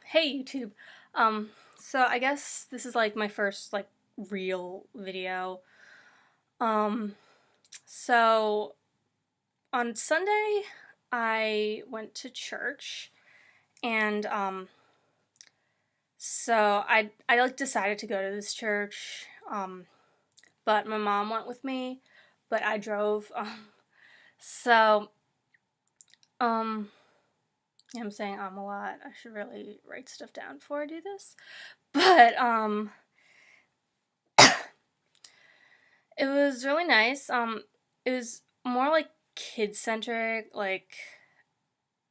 Hey YouTube. So I guess this is like my first like real video. Um, so on Sunday I went to church and so I like decided to go to this church. But my mom went with me, but I drove. So um yeah, I'm saying a lot. I should really write stuff down before I do this. But it was really nice. It was more like kid centric, like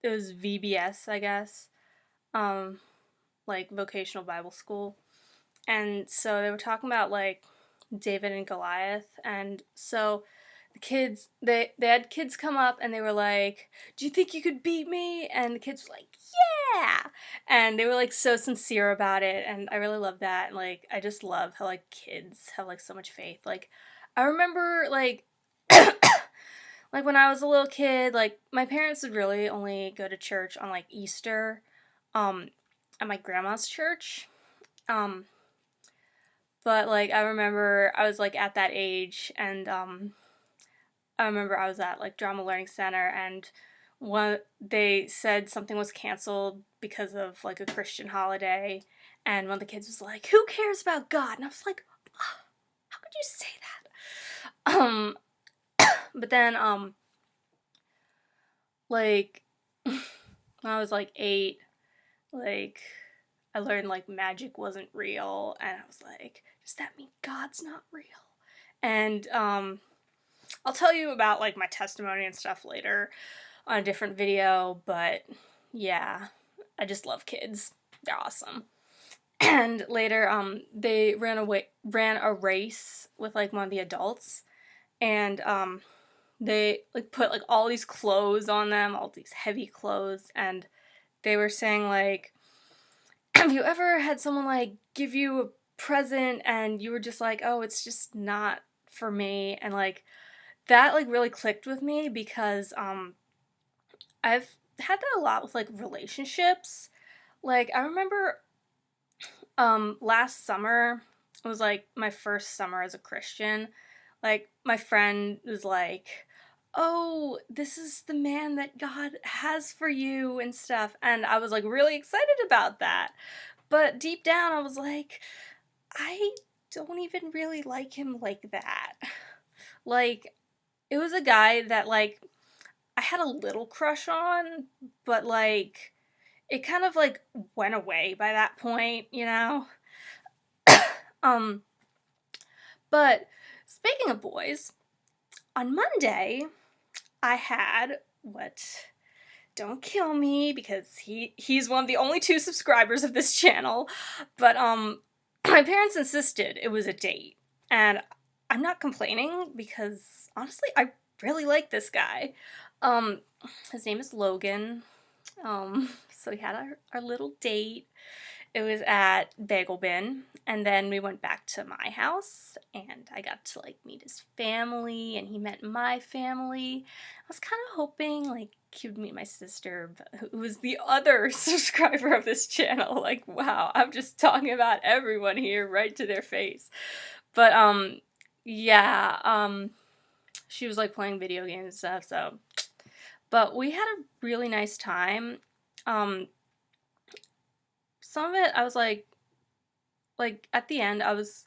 it was VBS, I guess. Um, like vocational Bible school. And so they were talking about like David and Goliath, and so the kids they had kids come up and they were like, "Do you think you could beat me?" And the kids were like, "Yeah!" And they were like so sincere about it, and I really love that. And like I just love how like kids have like so much faith. Like I remember like like when I was a little kid, like my parents would really only go to church on like Easter, um, at my grandma's church. Um, but like I remember I was like at that age, and I remember I was at like Drama Learning Center, and one they said something was canceled because of like a Christian holiday, and one of the kids was like, "Who cares about God?" And I was like, "Ah, how could you say that?" But then like when I was like 8, like I learned like magic wasn't real, and I was like, does that mean God's not real? And I'll tell you about like my testimony and stuff later on a different video, but yeah, I just love kids. They're awesome. And later they ran a race with like one of the adults, and they like put like all these clothes on them, all these heavy clothes, and they were saying like, have you ever had someone like give you a present and you were just like, oh, it's just not for me? And like that like really clicked with me because I've had that a lot with like relationships. Like I remember last summer, it was like my first summer as a Christian. Like my friend was like, "Oh, this is the man that God has for you," and stuff. And I was like really excited about that. But deep down I was like, I don't even really like him like that. Like it was a guy that like I had a little crush on, but like it kind of like went away by that point, you know? Um, but speaking of boys, on Monday I had what, don't kill me because he's one of the only 2 subscribers of this channel, but my parents insisted it was a date. And I'm not complaining because honestly I really like this guy. Um his name is Logan. So we had our little date. It was at Bagel Bin, and then we went back to my house, and I got to like meet his family, and he met my family. I was kind of hoping like he would meet my sister, who was the other subscriber of this channel. Like, wow, I'm just talking about everyone here right to their face. But yeah, she was like playing video games and stuff. So, but we had a really nice time. Um, some of it I was like at the end I was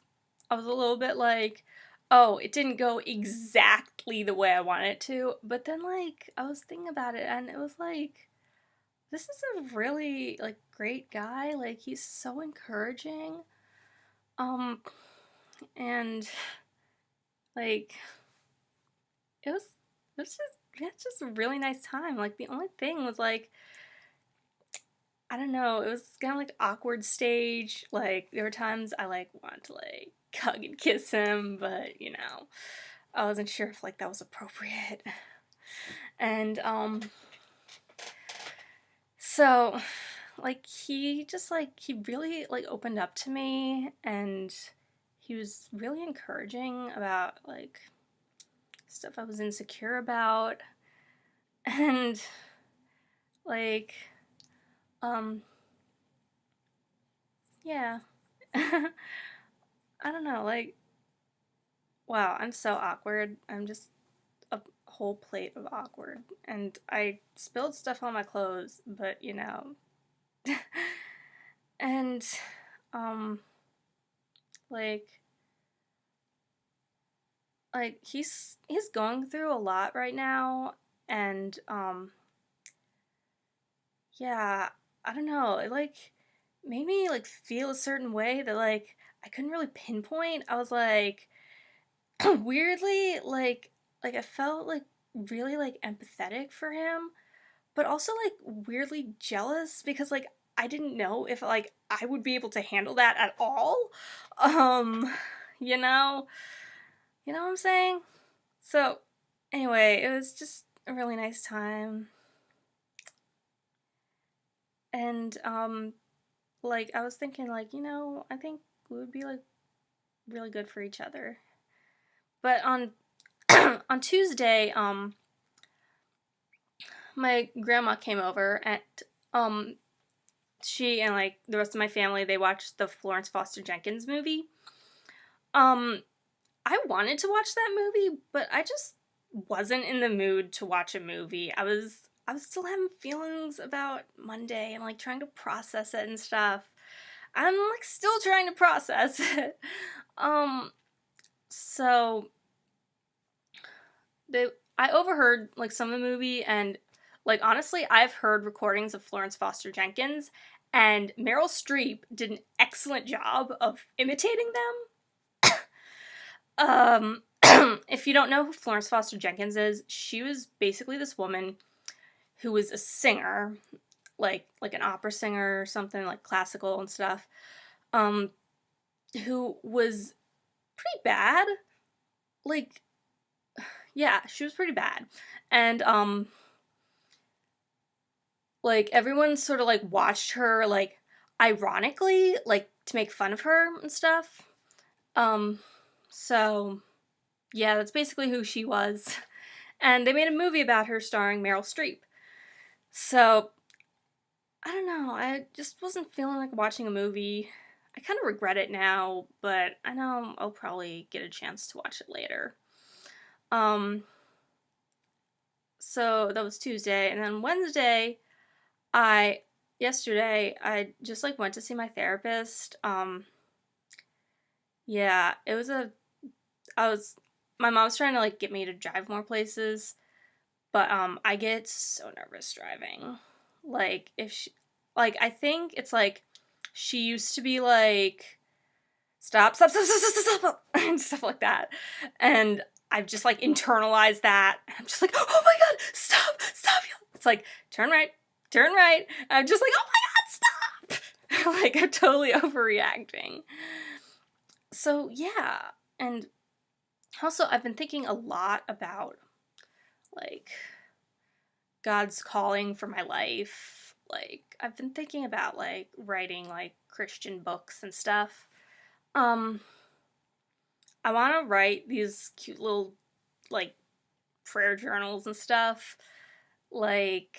a little bit like, oh, it didn't go exactly the way I wanted it to, but then like I was thinking about it and it was like, this is a really like great guy. Like he's so encouraging. Um and like it was just a really nice time. Like the only thing was like, I don't know, it was kind of like awkward stage. Like there were times I like wanted to like hug and kiss him, but you know, I wasn't sure if like that was appropriate. And so like he really like opened up to me, and he was really encouraging about like stuff I was insecure about. And like um Yeah. I don't know, like, wow, I'm so awkward. I'm just a whole plate of awkward. And I spilled stuff on my clothes, but and um like he's going through a lot right now, and yeah, I don't know. It like made me like feel a certain way that like I couldn't really pinpoint. I was like weirdly like I felt like really like empathetic for him, but also like weirdly jealous because like I didn't know if like I would be able to handle that at all. Um, you know, you know what I'm saying? So anyway, it was just a really nice time. And like I was thinking like, I think we would be like really good for each other. But on on Tuesday, my grandma came over, and um she and like the rest of my family, they watched the Florence Foster Jenkins movie. Um I wanted to watch that movie, but I just wasn't in the mood to watch a movie. I was still having feelings about Monday and like trying to process it and stuff. I'm like still trying to process it. Um so they I overheard like some of the movie, and like honestly, I've heard recordings of Florence Foster Jenkins, and Meryl Streep did an excellent job of imitating them. If you don't know who Florence Foster Jenkins is, she was basically this woman who was a singer, like an opera singer or something, like classical and stuff. Um, who was pretty bad. Like, yeah, she was pretty bad, and like everyone sort of like watched her like ironically, like to make fun of her and stuff. Um, so yeah, that's basically who she was, and they made a movie about her starring Meryl Streep. So I don't know. I just wasn't feeling like watching a movie. I kind of regret it now, but I know I'll probably get a chance to watch it later. Um, so that was Tuesday, and then Wednesday, I yesterday I just like went to see my therapist. Yeah, it was a I was my mom's trying to like get me to drive more places, but I get so nervous driving. Like if she like I think it's like she used to be like stop, stop, stop, stop, stop, stop, stop, and stuff like that. And I've just like internalized that. And I'm just like, oh my god, stop, stop. It's like, turn right, turn right. And I'm just like, oh my god, stop. Like, I'm totally overreacting. So, yeah. And also, I've been thinking a lot about like God's calling for my life. Like, I've been thinking about like writing like Christian books and stuff. Um, I want to write these cute little like prayer journals and stuff. Like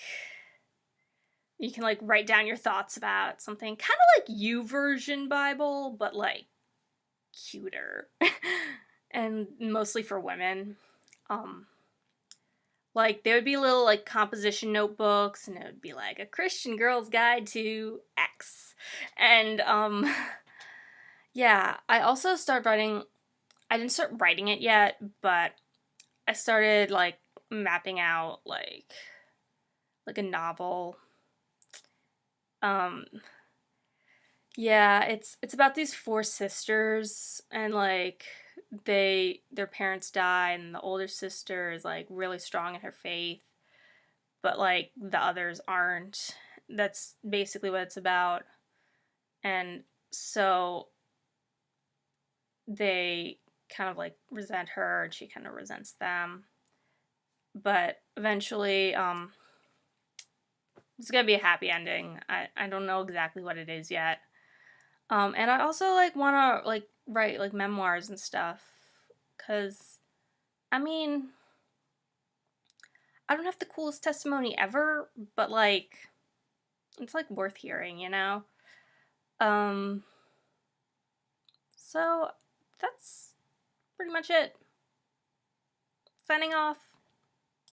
you can like write down your thoughts about something, kind of like you version Bible, but like cuter, and mostly for women. Um, like there would be little like composition notebooks, and it would be like a Christian girl's guide to X, and yeah. I also started writing. I didn't start writing it yet, but I started like mapping out like a novel. Um yeah, it's about these four sisters, and like their parents die, and the older sister is like really strong in her faith, but like the others aren't. That's basically what it's about. And so they kind of like resent her, and she kind of resents them. But eventually it's gonna be a happy ending. I don't know exactly what it is yet. And I also like want to like write like memoirs and stuff, cause I mean I don't have the coolest testimony ever, but like it's like worth hearing, you know. Um, so that's pretty much it. Signing off.